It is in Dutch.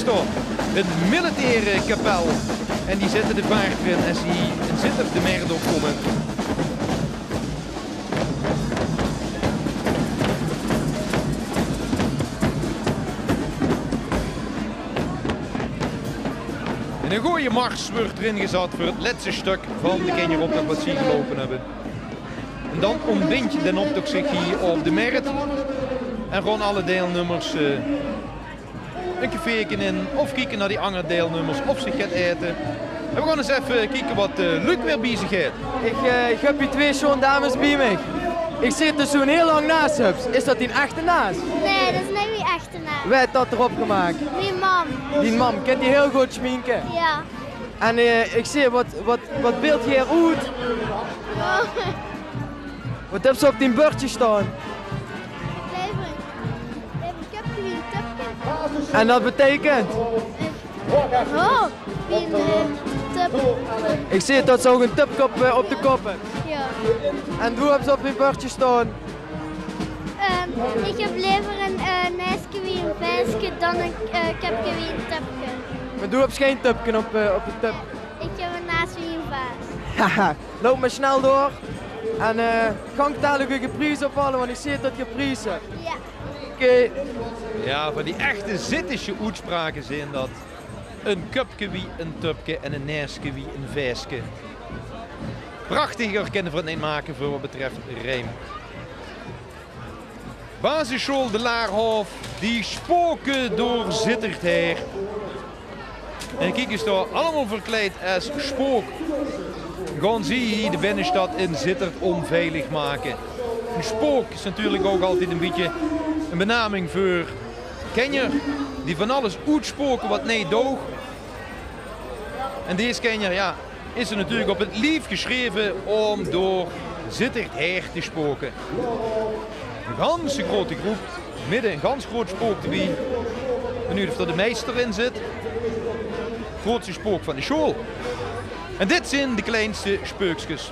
is toch een militaire kapel. En die zetten de vaart erin en die zitten de merd opkomen. En een goede mars wordt erin gezet voor het laatste stuk van de Kenjeroptocht wat ze hier gelopen hebben. En dan ontbind je de optocht zich hier op de merd. En gewoon alle deelnummers een caféken in of kijken naar die andere deelnummers of ze gaat eten. En we gaan eens even kijken wat Luc weer bij zich heeft. Ik heb hier 2 schoon dames bij mij. Ik zit er zo'n heel lang naast. Is dat die echte naast? Nee, dat is niet wie echte naam. Wie heeft dat erop gemaakt? Mijn mam. Die mam, kent die heel goed schminken. Ja. En ik zie, wat beeld je uit? Oh. Wat heb ze op die bordje staan? Leven. Ik heb hier een tupje. En dat betekent? Oh, wie een tup. Ik zie dat ze ook een tupkop op de kop heeft. Ja. En hoe hebben ze op die bordje staan? Ik heb liever een neusje wie een vijsje dan een kapje wie een tupje. Maar doe heb je geen tupken op de tup. Ik heb een naast wie een vaas. Haha, loop maar snel door. En ga ik dadelijk een prijs ophalen, want ik zie dat je prijs hebt. Ja. Oké. Ja, van die echte Zittische uitspraken zijn dat. Een cupje wie een tupje en een nersje wie een vijsje. Prachtiger kunnen we het niet maken voor wat betreft rijm. Basisschool de Laarhof, die spoken door Zittert heen. En kijk eens daar, allemaal verkleed als spook. Gaan ze hier de binnenstad in Zittert onveilig maken. Een spook is natuurlijk ook altijd een beetje een benaming voor kenjer die van alles uitspoken wat niet doog. En deze kenjer, ja, is er natuurlijk op het lief geschreven om door Zittert heen te spoken. Een ganse grote groep, midden een gans groot spook te wie. Benieuwd of er de meester in zit. Grootste spook van de school. En dit zijn de kleinste speukjes.